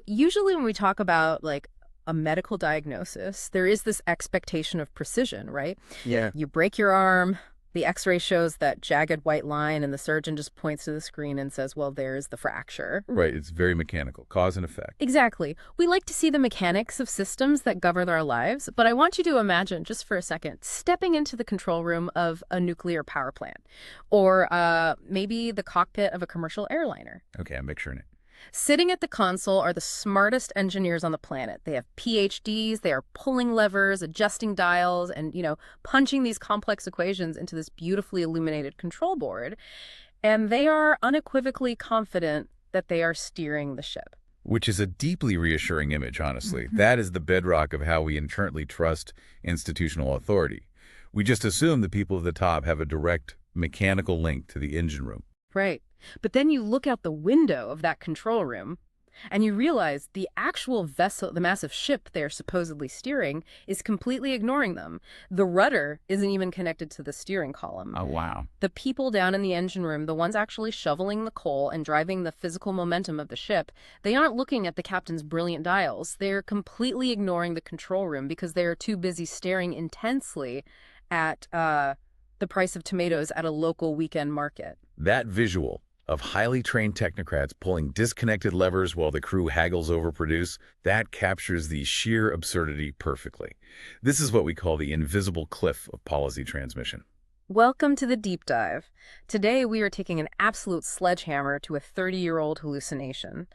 Usually when we talk about like a medical diagnosis, there is this expectation of precision, right? Yeah. You break your arm, the x-ray shows that jagged white line, and the surgeon just points to the screen and says, well, there's the fracture. Right. It's very mechanical, cause and effect. Exactly. We like to see the mechanics of systems that govern our lives, but I want you to imagine, just for a second, stepping into the control room of a nuclear power plant, or maybe the cockpit of a commercial airliner. Okay, I'm picturing it. Sitting at the console are the smartest engineers on the planet. They have PhDs, they are pulling levers, adjusting dials, and, punching these complex equations into this beautifully illuminated control board. And they are unequivocally confident that they are steering the ship. Which is a deeply reassuring image, honestly. Mhm. That is the bedrock of how we inherently trust institutional authority. We just assume the people at the top have a direct mechanical link to the engine room. Right. But then you look out the window of that control room and you realize the actual vessel, the massive ship they're supposedly steering, is completely ignoring them. The rudder isn't even connected to the steering column. Oh, wow. The people down in the engine room, the ones actually shoveling the coal and driving the physical momentum of the ship, they aren't looking at the captain's brilliant dials. They're completely ignoring the control room because they are too busy staring intensely at the price of tomatoes at a local weekend market. That visual of highly trained technocrats pulling disconnected levers while the crew haggles over produce, that captures the sheer absurdity perfectly. This is what we call the invisible cliff of policy transmission. Welcome to the deep dive. Today we are taking an absolute sledgehammer to a 30-year-old hallucination.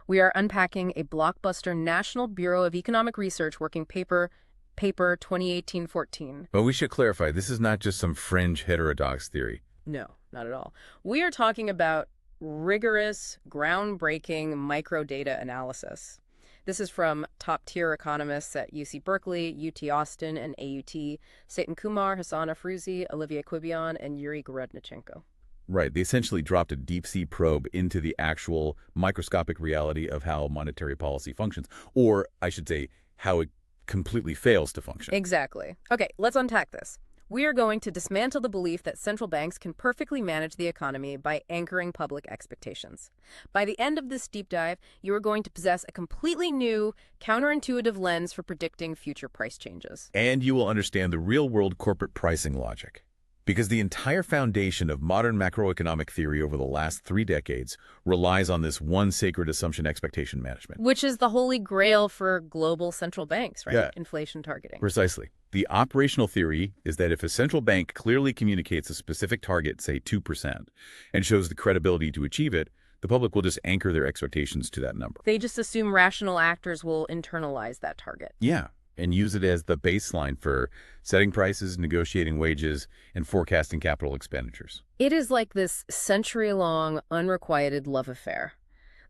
We are unpacking a blockbuster National Bureau of Economic Research working paper 2018-14. But we should clarify, this is not just some fringe heterodox theory. No, not at all. We are talking about rigorous, groundbreaking microdata analysis. This is from top-tier economists at UC Berkeley, UT Austin, and AUT, Satan Kumar, Hassan Afrouzi, Olivier Coibion, and Yuri Gorodnichenko. Right, they essentially dropped a deep-sea probe into the actual microscopic reality of how monetary policy functions, or I should say, how it completely fails to function. Exactly. Okay, let's unpack this. We are going to dismantle the belief that central banks can perfectly manage the economy by anchoring public expectations. By the end of this deep dive, you are going to possess a completely new, counterintuitive lens for predicting future price changes. And you will understand the real-world corporate pricing logic. Because the entire foundation of modern macroeconomic theory over the last 3 decades relies on this one sacred assumption: expectation management. Which is the holy grail for global central banks, right? Yeah. Inflation targeting. Precisely. The operational theory is that if a central bank clearly communicates a specific target, say 2%, and shows the credibility to achieve it, the public will just anchor their expectations to that number. They just assume rational actors will internalize that target. Yeah, and use it as the baseline for setting prices, negotiating wages, and forecasting capital expenditures. It is like this century-long, unrequited love affair.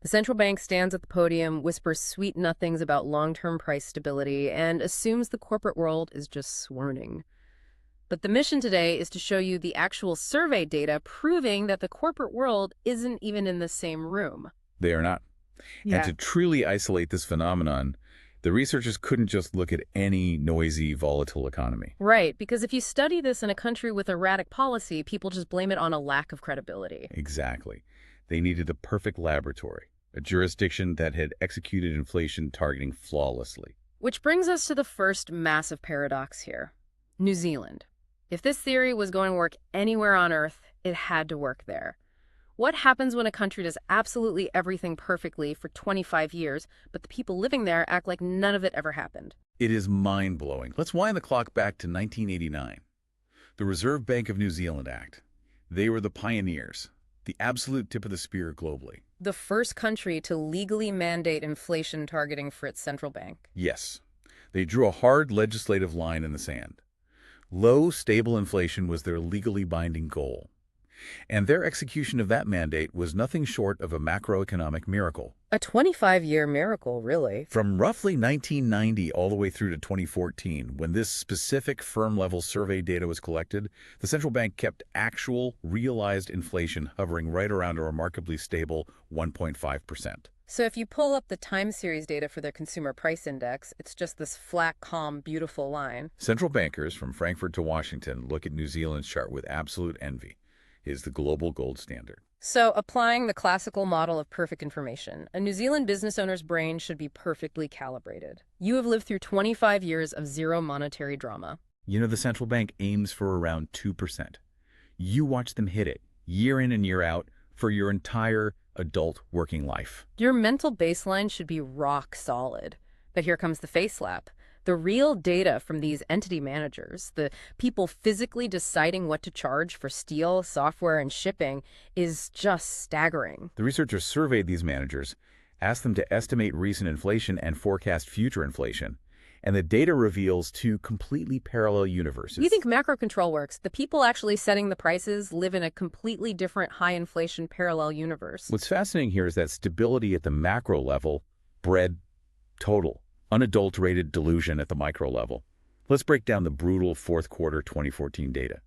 The central bank stands at the podium, whispers sweet nothings about long-term price stability, and assumes the corporate world is just swooning. But the mission today is to show you the actual survey data proving that the corporate world isn't even in the same room. They are not. And to truly isolate this phenomenon, the researchers couldn't just look at any noisy, volatile economy. Right, because if you study this in a country with erratic policy, people just blame it on a lack of credibility. Exactly. They needed the perfect laboratory, a jurisdiction that had executed inflation targeting flawlessly. Which brings us to the first massive paradox here: New Zealand. If this theory was going to work anywhere on Earth, it had to work there. What happens when a country does absolutely everything perfectly for 25 years, but the people living there act like none of it ever happened? It is mind-blowing. Let's wind the clock back to 1989. The Reserve Bank of New Zealand Act. They were the pioneers, the absolute tip of the spear globally. The first country to legally mandate inflation targeting for its central bank. Yes, they drew a hard legislative line in the sand. Low, stable inflation was their legally binding goal. And their execution of that mandate was nothing short of a macroeconomic miracle. A 25-year miracle, really. From roughly 1990 all the way through to 2014, when this specific firm-level survey data was collected, the central bank kept actual, realized inflation hovering right around a remarkably stable 1.5%. So if you pull up the time series data for their consumer price index, it's just this flat, calm, beautiful line. Central bankers from Frankfurt to Washington look at New Zealand's chart with absolute envy. Is the global gold standard. So, applying the classical model of perfect information, a New Zealand business owner's brain should be perfectly calibrated. You have lived through 25 years of zero monetary drama. You know, the central bank aims for around 2%. You watch them hit it, year in and year out, for your entire adult working life. Your mental baseline should be rock solid. But here comes the face slap. The real data from these entity managers, the people physically deciding what to charge for steel, software, and shipping, is just staggering. The researchers surveyed these managers, asked them to estimate recent inflation and forecast future inflation, and the data reveals two completely parallel universes. You think macro control works? The people actually setting the prices live in a completely different high inflation parallel universe. What's fascinating here is that stability at the macro level bred total, unadulterated delusion at the micro level. Let's break down the brutal fourth quarter 2014 data.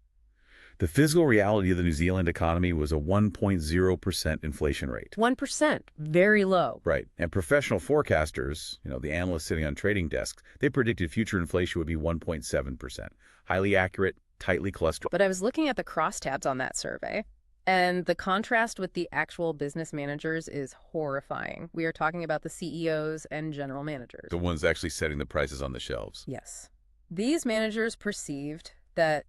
The physical reality of the New Zealand economy was a 1.0% inflation rate. 1%, very low. Right. And professional forecasters, the analysts sitting on trading desks, they predicted future inflation would be 1.7%. Highly accurate, tightly clustered. But I was looking at the crosstabs on that survey, and the contrast with the actual business managers is horrifying. We are talking about the CEOs and general managers. The ones actually setting the prices on the shelves. Yes. These managers perceived that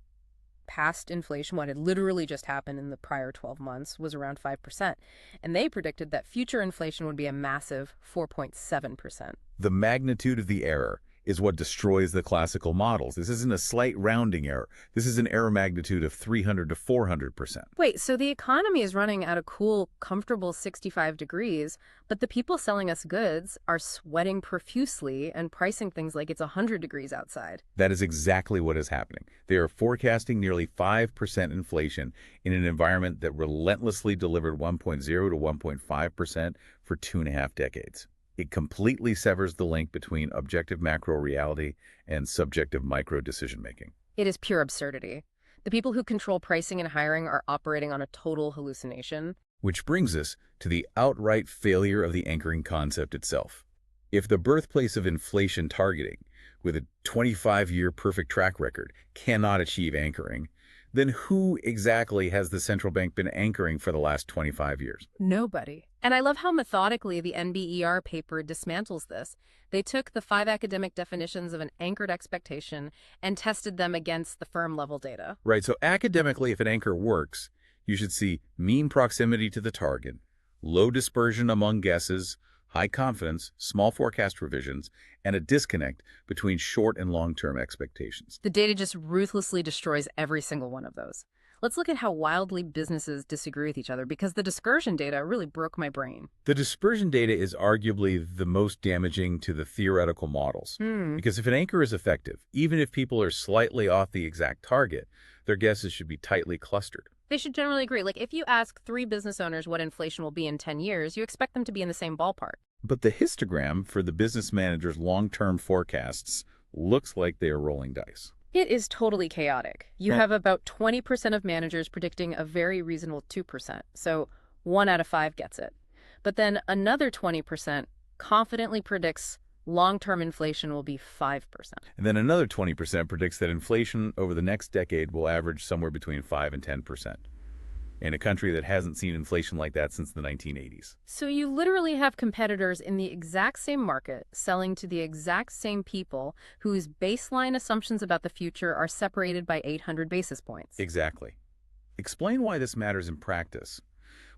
past inflation, what had literally just happened in the prior 12 months, was around 5%. And they predicted that future inflation would be a massive 4.7%. The magnitude of the error is what destroys the classical models. This isn't a slight rounding error. This is an error magnitude of 300 to 400%. Wait, so the economy is running at a cool, comfortable 65 degrees, but the people selling us goods are sweating profusely and pricing things like it's 100 degrees outside. That is exactly what is happening. They are forecasting nearly 5% inflation in an environment that relentlessly delivered 1.0 to 1.5% for 2.5 decades. It completely severs the link between objective macro reality and subjective micro decision-making. It is pure absurdity. The people who control pricing and hiring are operating on a total hallucination. Which brings us to the outright failure of the anchoring concept itself. If the birthplace of inflation targeting, with a 25-year perfect track record, cannot achieve anchoring, then who exactly has the central bank been anchoring for the last 25 years? Nobody. And I love how methodically the NBER paper dismantles this. They took the 5 academic definitions of an anchored expectation and tested them against the firm-level data. Right, so academically, if an anchor works, you should see mean proximity to the target, low dispersion among guesses, high confidence, small forecast revisions, and a disconnect between short and long-term expectations. The data just ruthlessly destroys every single one of those. Let's look at how wildly businesses disagree with each other, because the dispersion data really broke my brain. The dispersion data is arguably the most damaging to the theoretical models. Because if an anchor is effective, even if people are slightly off the exact target, their guesses should be tightly clustered. They should generally agree. Like, if you ask 3 business owners what inflation will be in 10 years, you expect them to be in the same ballpark. But the histogram for the business manager's long-term forecasts looks like they are rolling dice. It is totally chaotic. You have about 20% of managers predicting a very reasonable 2%, so 1 out of 5 gets it. But then another 20% confidently predicts long-term inflation will be 5%. And then another 20% predicts that inflation over the next decade will average somewhere between 5 and 10%. In a country that hasn't seen inflation like that since the 1980s. So you literally have competitors in the exact same market selling to the exact same people whose baseline assumptions about the future are separated by 800 basis points. Exactly. Explain why this matters in practice.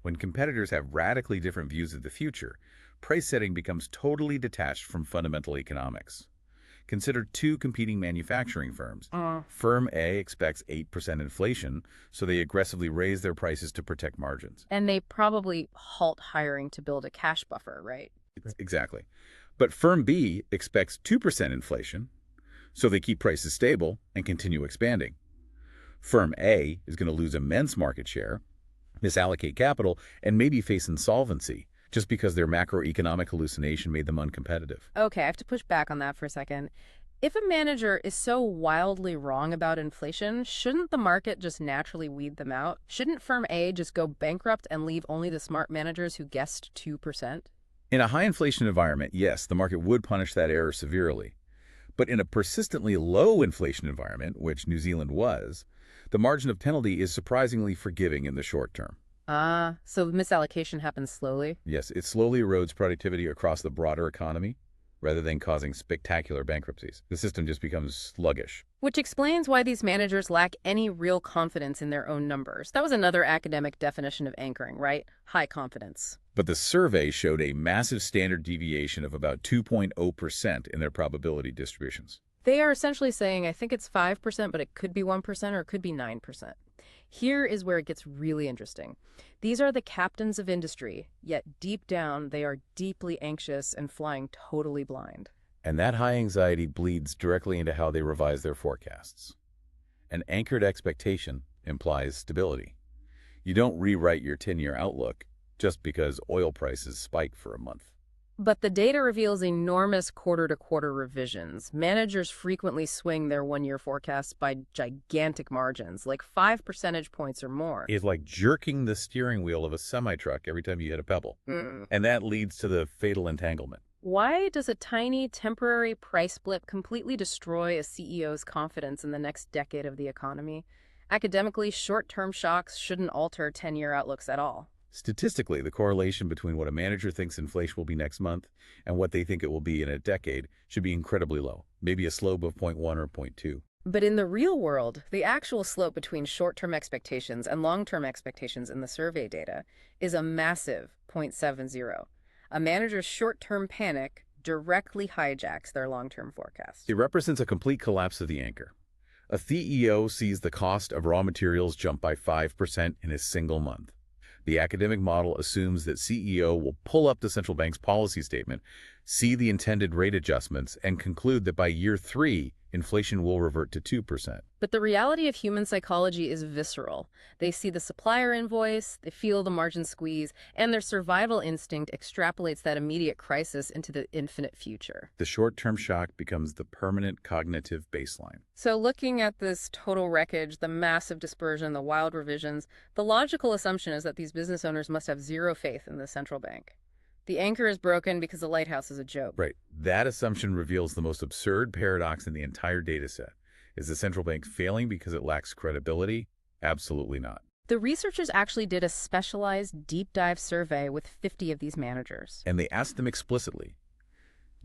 When competitors have radically different views of the future, price setting becomes totally detached from fundamental economics. Consider 2 competing manufacturing firms. Firm A expects 8% inflation, so they aggressively raise their prices to protect margins. And they probably halt hiring to build a cash buffer, right? Exactly. But Firm B expects 2% inflation, so they keep prices stable and continue expanding. Firm A is going to lose immense market share, misallocate capital, and maybe face insolvency, just because their macroeconomic hallucination made them uncompetitive. Okay, I have to push back on that for a second. If a manager is so wildly wrong about inflation, shouldn't the market just naturally weed them out? Shouldn't Firm A just go bankrupt and leave only the smart managers who guessed 2%? In a high inflation environment, yes, the market would punish that error severely. But in a persistently low inflation environment, which New Zealand was, the margin of penalty is surprisingly forgiving in the short term. Ah, so the misallocation happens slowly? Yes, it slowly erodes productivity across the broader economy rather than causing spectacular bankruptcies. The system just becomes sluggish. Which explains why these managers lack any real confidence in their own numbers. That was another academic definition of anchoring, right? High confidence. But the survey showed a massive standard deviation of about 2.0% in their probability distributions. They are essentially saying, I think it's 5%, but it could be 1% or it could be 9%. Here is where it gets really interesting. These are the captains of industry, yet deep down they are deeply anxious and flying totally blind. And that high anxiety bleeds directly into how they revise their forecasts. An anchored expectation implies stability. You don't rewrite your 10-year outlook just because oil prices spike for a month. But the data reveals enormous quarter-to-quarter revisions. Managers frequently swing their one-year forecasts by gigantic margins, like 5 percentage points or more. It's like jerking the steering wheel of a semi-truck every time you hit a pebble. Mm. And that leads to the fatal entanglement. Why does a tiny, temporary price blip completely destroy a CEO's confidence in the next decade of the economy? Academically, short-term shocks shouldn't alter 10-year outlooks at all. Statistically, the correlation between what a manager thinks inflation will be next month and what they think it will be in a decade should be incredibly low, maybe a slope of 0.1 or 0.2. But in the real world, the actual slope between short-term expectations and long-term expectations in the survey data is a massive 0.70. A manager's short-term panic directly hijacks their long-term forecast. It represents a complete collapse of the anchor. A CEO sees the cost of raw materials jump by 5% in a single month. The academic model assumes that CEO will pull up the central bank's policy statement, see the intended rate adjustments, and conclude that by year 3, inflation will revert to 2%. But the reality of human psychology is visceral. They see the supplier invoice, they feel the margin squeeze, and their survival instinct extrapolates that immediate crisis into the infinite future. The short-term shock becomes the permanent cognitive baseline. So looking at this total wreckage, the massive dispersion, the wild revisions, the logical assumption is that these business owners must have zero faith in the central bank. The anchor is broken because the lighthouse is a joke. Right. That assumption reveals the most absurd paradox in the entire data set. Is the central bank failing because it lacks credibility? Absolutely not. The researchers actually did a specialized deep dive survey with 50 of these managers. And they asked them explicitly,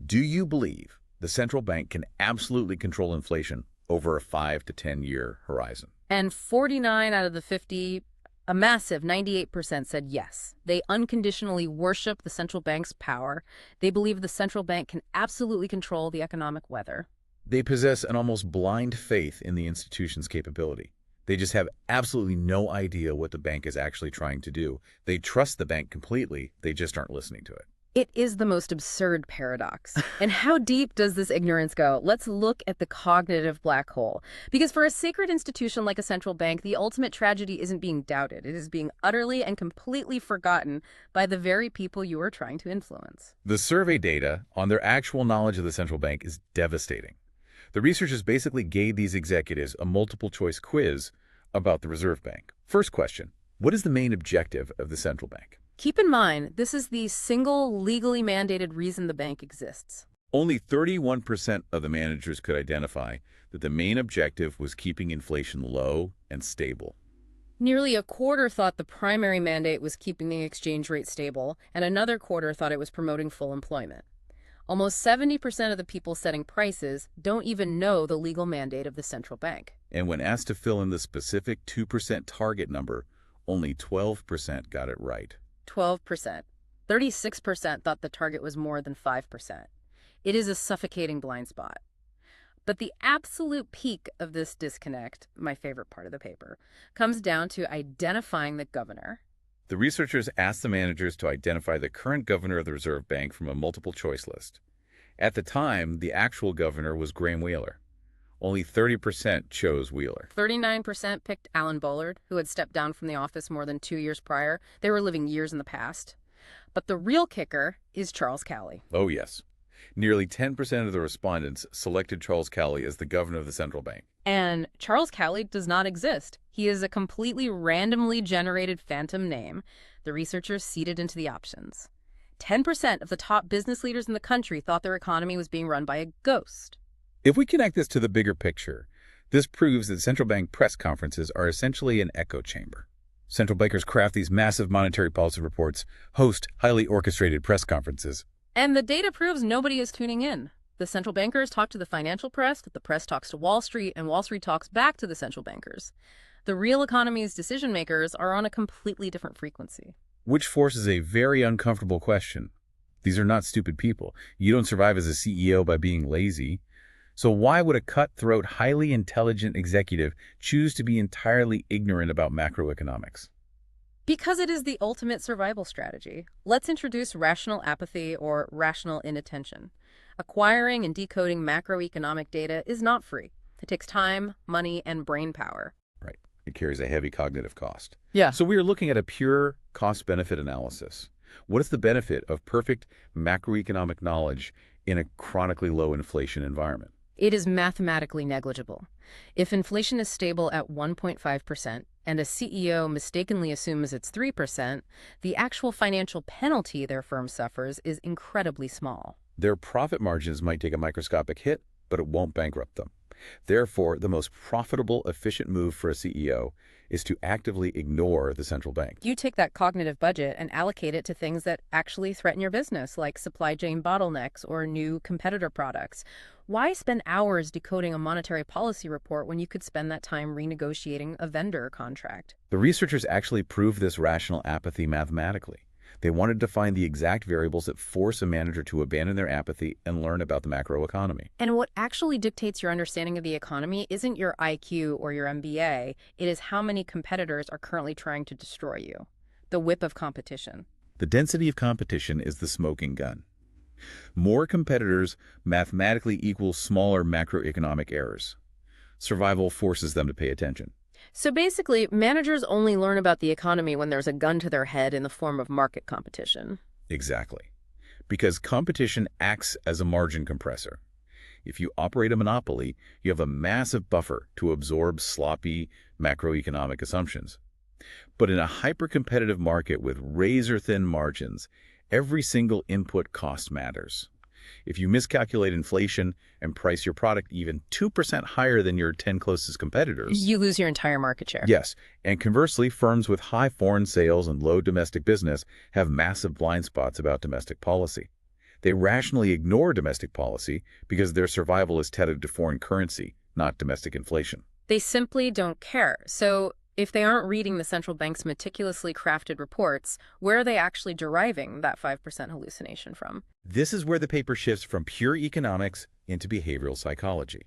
do you believe the central bank can absolutely control inflation over a 5 to 10 year horizon? And 49 out of the 50, a massive 98% said yes. They unconditionally worship the central bank's power. They believe the central bank can absolutely control the economic weather. They possess an almost blind faith in the institution's capability. They just have absolutely no idea what the bank is actually trying to do. They trust the bank completely, they just aren't listening to it. It is the most absurd paradox. And how deep does this ignorance go? Let's look at the cognitive black hole. Because for a sacred institution like a central bank, the ultimate tragedy isn't being doubted. It is being utterly and completely forgotten by the very people you are trying to influence. The survey data on their actual knowledge of the central bank is devastating. The researchers basically gave these executives a multiple-choice quiz about the Reserve Bank. First question, what is the main objective of the central bank? Keep in mind, this is the single legally mandated reason the bank exists. Only 31% of the managers could identify that the main objective was keeping inflation low and stable. Nearly a quarter thought the primary mandate was keeping the exchange rate stable, and another quarter thought it was promoting full employment. Almost 70% of the people setting prices don't even know the legal mandate of the central bank. And when asked to fill in the specific 2% target number, only 12% got it right. 12%. 36% thought the target was more than 5%. It is a suffocating blind spot. But the absolute peak of this disconnect, my favorite part of the paper, comes down to identifying the governor. The researchers asked the managers to identify the current governor of the Reserve Bank from a multiple-choice list. At the time, the actual governor was Graham Wheeler. Only 30% chose Wheeler. 39% picked Alan Bullard, who had stepped down from the office more than 2 years prior. They were living years in the past. But the real kicker is Charles Cowley. Oh, yes. Nearly 10% of the respondents selected Charles Cowley as the governor of the central bank. And Charles Cowley does not exist. He is a completely randomly generated phantom name the researchers seeded into the options. 10% of the top business leaders in the country thought their economy was being run by a ghost. If we connect this to the bigger picture, this proves that central bank press conferences are essentially an echo chamber. Central bankers craft these massive monetary policy reports, host highly orchestrated press conferences. And the data proves nobody is tuning in. The central bankers talk to the financial press, the press talks to Wall Street, and Wall Street talks back to the central bankers. The real economy's decision makers are on a completely different frequency. Which forces a very uncomfortable question. These are not stupid people. You don't survive as a CEO by being lazy. So why would a cutthroat, highly intelligent executive choose to be entirely ignorant about macroeconomics? Because it is the ultimate survival strategy. Let's introduce rational apathy or rational inattention. Acquiring and decoding macroeconomic data is not free. It takes time, money, and brain power. Right. It carries a heavy cognitive cost. Yeah. So we are looking at a pure cost-benefit analysis. What is the benefit of perfect macroeconomic knowledge in a chronically low inflation environment? It is mathematically negligible. If inflation is stable at 1.5% and a CEO mistakenly assumes it's 3%, the actual financial penalty their firm suffers is incredibly small. Their profit margins might take a microscopic hit, but it won't bankrupt them. Therefore, the most profitable, efficient move for a CEO is to actively ignore the central bank. You take that cognitive budget and allocate it to things that actually threaten your business, like supply chain bottlenecks or new competitor products. Why spend hours decoding a monetary policy report when you could spend that time renegotiating a vendor contract? The researchers actually proved this rational apathy mathematically. They wanted to find the exact variables that force a manager to abandon their apathy and learn about the macroeconomy. And what actually dictates your understanding of the economy isn't your IQ or your MBA. It is how many competitors are currently trying to destroy you. The whip of competition. The density of competition is the smoking gun. More competitors mathematically equals smaller macroeconomic errors. Survival forces them to pay attention. So basically, managers only learn about the economy when there's a gun to their head in the form of market competition. Exactly. Because competition acts as a margin compressor. If you operate a monopoly, you have a massive buffer to absorb sloppy macroeconomic assumptions. But in a hyper-competitive market with razor-thin margins, every single input cost matters. If you miscalculate inflation and price your product even 2% higher than your 10 closest competitors, You lose your entire market share. yes, and conversely, firms with high foreign sales and low domestic business have massive blind spots about domestic policy. They rationally ignore domestic policy because their survival is tethered to foreign currency, not domestic inflation. They simply don't care. So if they aren't reading the central bank's meticulously crafted reports, where are they actually deriving that 5% hallucination from? This is where the paper shifts from pure economics into behavioral psychology.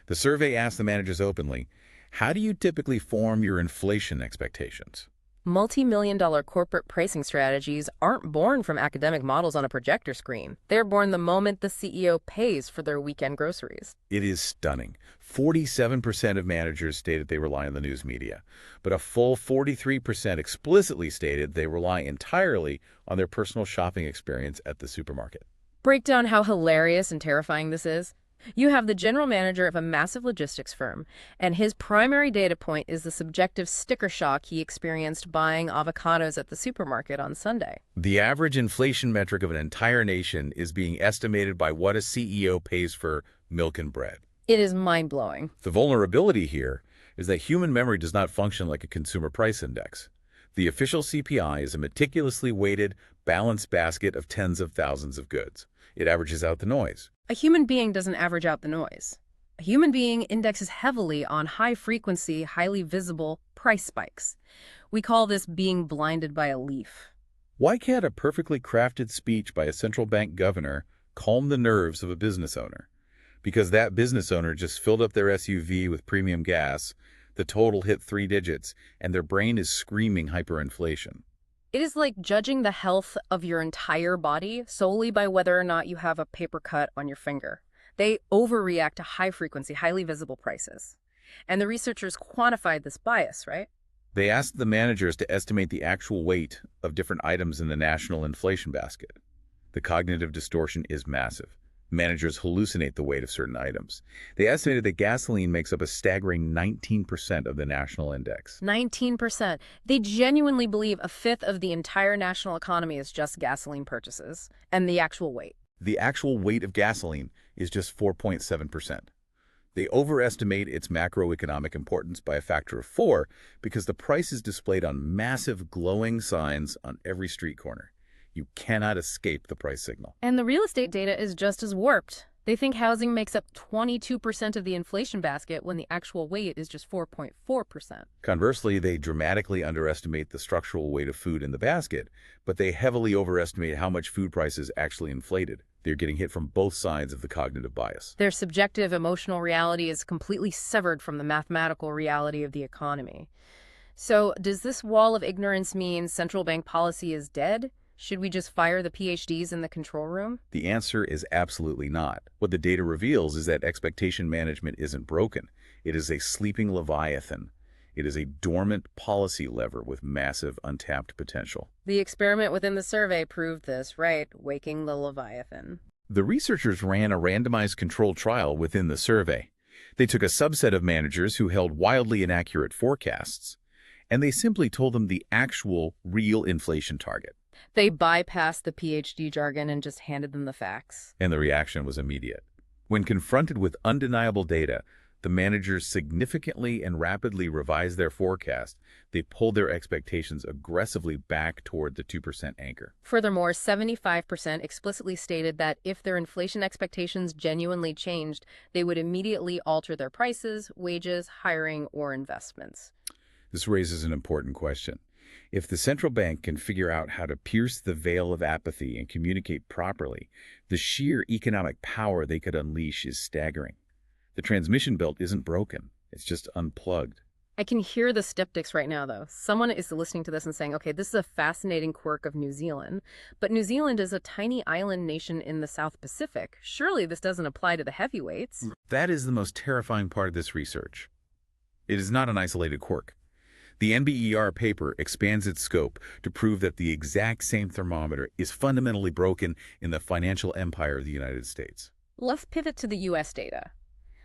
The survey asked the managers openly, how do you typically form your inflation expectations? Multi-million-dollar corporate pricing strategies aren't born from academic models on a projector screen. They're born the moment the CEO pays for their weekend groceries. It is stunning. 47% of managers stated they rely on the news media, but a full 43% explicitly stated they rely entirely on their personal shopping experience at the supermarket. Break down how hilarious and terrifying this is. You have the general manager of a massive logistics firm, and his primary data point is the subjective sticker shock he experienced buying avocados at the supermarket on Sunday. The average inflation metric of an entire nation is being estimated by what a CEO pays for milk and bread. It is mind-blowing. The vulnerability here is that human memory does not function like a consumer price index. The official CPI is a meticulously weighted, balanced basket of tens of thousands of goods. It averages out the noise. A human being doesn't average out the noise. A human being indexes heavily on high-frequency, highly visible price spikes. We call this being blinded by a leaf. Why can't a perfectly crafted speech by a central bank governor calm the nerves of a business owner? Because that business owner just filled up their SUV with premium gas, the total hit 3 digits, and their brain is screaming hyperinflation. It is like judging the health of your entire body solely by whether or not you have a paper cut on your finger. They overreact to high-frequency, highly visible prices. And the researchers quantified this bias, right? They asked the managers to estimate the actual weight of different items in the national inflation basket. The cognitive distortion is massive. Managers hallucinate the weight of certain items. They estimated that gasoline makes up a staggering 19% of the national index. 19%. They genuinely believe a fifth of the entire national economy is just gasoline purchases and the actual weight. The actual weight of gasoline is just 4.7%. They overestimate its macroeconomic importance by a factor of 4 because the price is displayed on massive glowing signs on every street corner. You cannot escape the price signal. And the real estate data is just as warped. They think housing makes up 22% of the inflation basket when the actual weight is just 4.4%. Conversely, they dramatically underestimate the structural weight of food in the basket, but they heavily overestimate how much food prices actually inflated. They're getting hit from both sides of the cognitive bias. Their subjective emotional reality is completely severed from the mathematical reality of the economy. So, does this wall of ignorance mean central bank policy is dead? Should we just fire the PhDs in the control room? The answer is absolutely not. What the data reveals is that expectation management isn't broken. It is a sleeping leviathan. It is a dormant policy lever with massive untapped potential. The experiment within the survey proved this, right? Waking the leviathan. The researchers ran a randomized controlled trial within the survey. They took a subset of managers who held wildly inaccurate forecasts, and they simply told them the actual, real inflation target. They bypassed the PhD jargon and just handed them the facts. And the reaction was immediate. When confronted with undeniable data, the managers significantly and rapidly revised their forecast. They pulled their expectations aggressively back toward the 2% anchor. Furthermore, 75% explicitly stated that if their inflation expectations genuinely changed, they would immediately alter their prices, wages, hiring, or investments. This raises an important question. If the central bank can figure out how to pierce the veil of apathy and communicate properly, the sheer economic power they could unleash is staggering. The transmission belt isn't broken. It's just unplugged. I can hear the skeptics right now, though. Someone is listening to this and saying, okay, this is a fascinating quirk of New Zealand, but New Zealand is a tiny island nation in the South Pacific. Surely this doesn't apply to the heavyweights. That is the most terrifying part of this research. It is not an isolated quirk. The NBER paper expands its scope to prove that the exact same thermometer is fundamentally broken in the financial empire of the United States. Let's pivot to the U.S. data.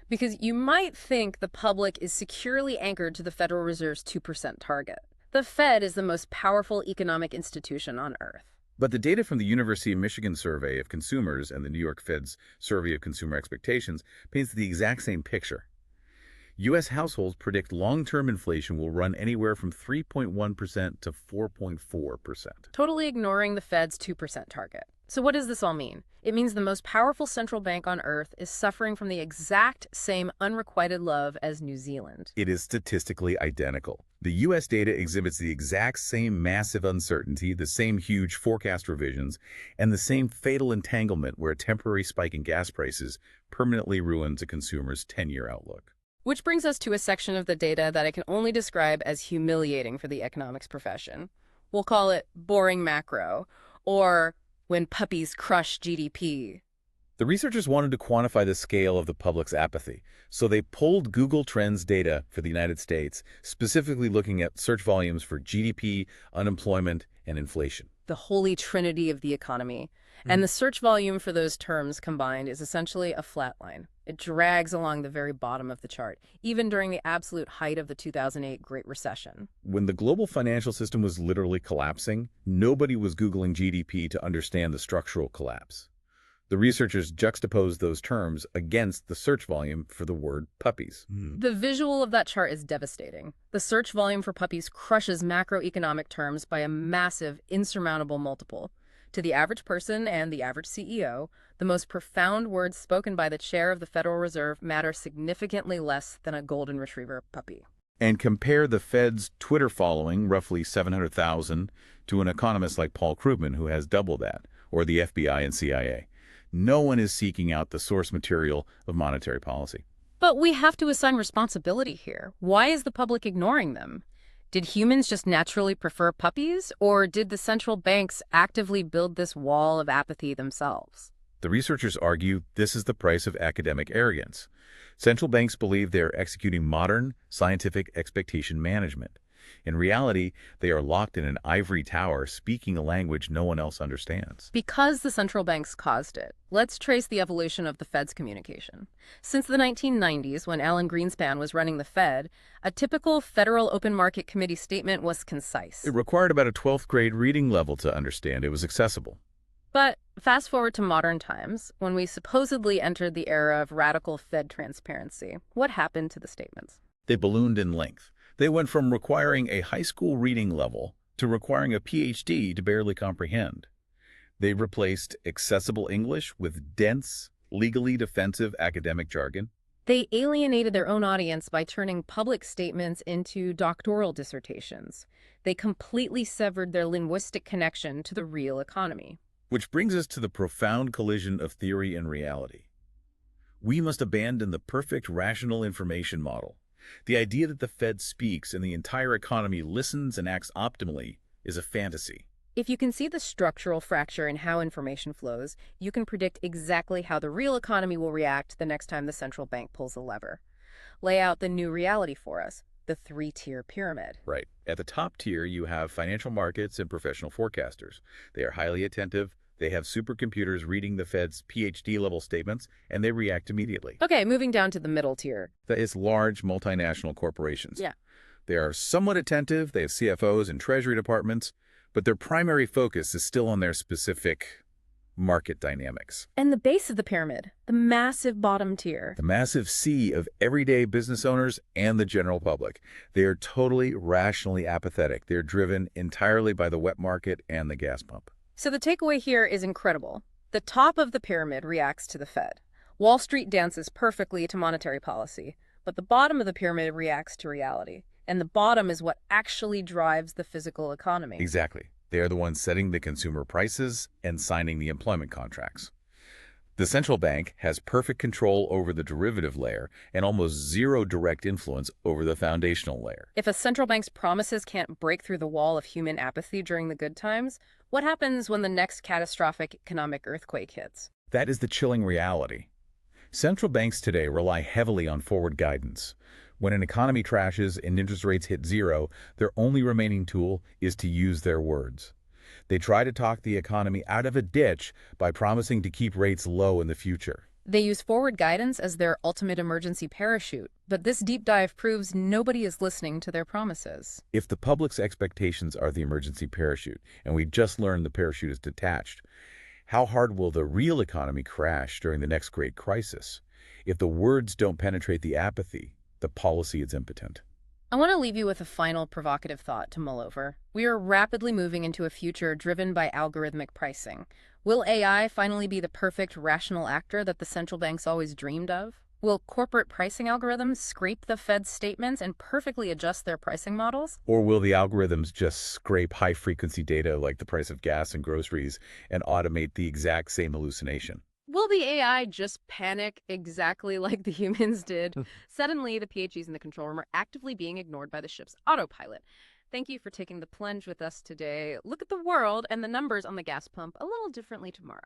Because you might think the public is securely anchored to the Federal Reserve's 2% target. The Fed is the most powerful economic institution on Earth. But the data from the University of Michigan Survey of Consumers and the New York Fed's Survey of Consumer Expectations paints the exact same picture. U.S. households predict long-term inflation will run anywhere from 3.1% to 4.4%. Totally ignoring the Fed's 2% target. So what does this all mean? It means the most powerful central bank on Earth is suffering from the exact same unrequited love as New Zealand. It is statistically identical. The U.S. data exhibits the exact same massive uncertainty, the same huge forecast revisions, and the same fatal entanglement where a temporary spike in gas prices permanently ruins a consumer's 10-year outlook. Which brings us to a section of the data that I can only describe as humiliating for the economics profession. We'll call it boring macro, or when puppies crush GDP. The researchers wanted to quantify the scale of the public's apathy, so they pulled Google Trends data for the United States, specifically looking at search volumes for GDP, unemployment, and inflation. The holy trinity of the economy. And the search volume for those terms combined is essentially a flat line. It drags along the very bottom of the chart, even during the absolute height of the 2008 Great Recession. When the global financial system was literally collapsing, nobody was Googling GDP to understand the structural collapse. The researchers juxtaposed those terms against the search volume for the word puppies. The visual of that chart is devastating. The search volume for puppies crushes macroeconomic terms by a massive, insurmountable multiple. To the average person and the average CEO, the most profound words spoken by the chair of the Federal Reserve matter significantly less than a golden retriever puppy. And compare the Fed's Twitter following, roughly 700,000, to an economist like Paul Krugman, who has double that, or the FBI and CIA. No one is seeking out the source material of monetary policy. But we have to assign responsibility here. Why is the public ignoring them? Did humans just naturally prefer puppies, or did the central banks actively build this wall of apathy themselves? The researchers argue this is the price of academic arrogance. Central banks believe they are executing modern, scientific expectation management. In reality, they are locked in an ivory tower speaking a language no one else understands. Because the central banks caused it, let's trace the evolution of the Fed's communication. Since the 1990s, when Alan Greenspan was running the Fed, a typical Federal Open Market Committee statement was concise. It required about a 12th grade reading level to understand. It was accessible. But fast forward to modern times, when we supposedly entered the era of radical Fed transparency. What happened to the statements? They ballooned in length. They went from requiring a high school reading level to requiring a PhD to barely comprehend. They replaced accessible English with dense, legally defensive academic jargon. They alienated their own audience by turning public statements into doctoral dissertations. They completely severed their linguistic connection to the real economy. Which brings us to the profound collision of theory and reality. We must abandon the perfect rational information model. The idea that the Fed speaks and the entire economy listens and acts optimally is a fantasy. If you can see the structural fracture in how information flows, you can predict exactly how the real economy will react the next time the central bank pulls a lever. Lay out the new reality for us, the three-tier pyramid. Right. At the top tier, you have financial markets and professional forecasters. They are highly attentive. They have supercomputers reading the Fed's PhD-level statements, and they react immediately. Okay, moving down to the middle tier. That is large multinational corporations. Yeah. They are somewhat attentive. They have CFOs and treasury departments, but their primary focus is still on their specific market dynamics. And the base of the pyramid, the massive bottom tier. The massive sea of everyday business owners and the general public. They are totally rationally apathetic. They're driven entirely by the wet market and the gas pump. So the takeaway here is incredible. The top of the pyramid reacts to the Fed. Wall Street dances perfectly to monetary policy, but the bottom of the pyramid reacts to reality. And the bottom is what actually drives the physical economy. Exactly. They are the ones setting the consumer prices and signing the employment contracts. The central bank has perfect control over the derivative layer and almost zero direct influence over the foundational layer. If a central bank's promises can't break through the wall of human apathy during the good times, what happens when the next catastrophic economic earthquake hits? That is the chilling reality. Central banks today rely heavily on forward guidance. When an economy trashes and interest rates hit zero, their only remaining tool is to use their words. They try to talk the economy out of a ditch by promising to keep rates low in the future. They use forward guidance as their ultimate emergency parachute, but this deep dive proves nobody is listening to their promises. If the public's expectations are the emergency parachute, and we just learned the parachute is detached, how hard will the real economy crash during the next great crisis? If the words don't penetrate the apathy, the policy is impotent. I want to leave you with a final provocative thought to mull over. We are rapidly moving into a future driven by algorithmic pricing. Will AI finally be the perfect rational actor that the central banks always dreamed of? Will corporate pricing algorithms scrape the Fed's statements and perfectly adjust their pricing models? Or will the algorithms just scrape high-frequency data like the price of gas and groceries and automate the exact same hallucination? Will the AI just panic exactly like the humans did? Suddenly, the PhDs in the control room are actively being ignored by the ship's autopilot. Thank you for taking the plunge with us today. Look at the world and the numbers on the gas pump a little differently tomorrow.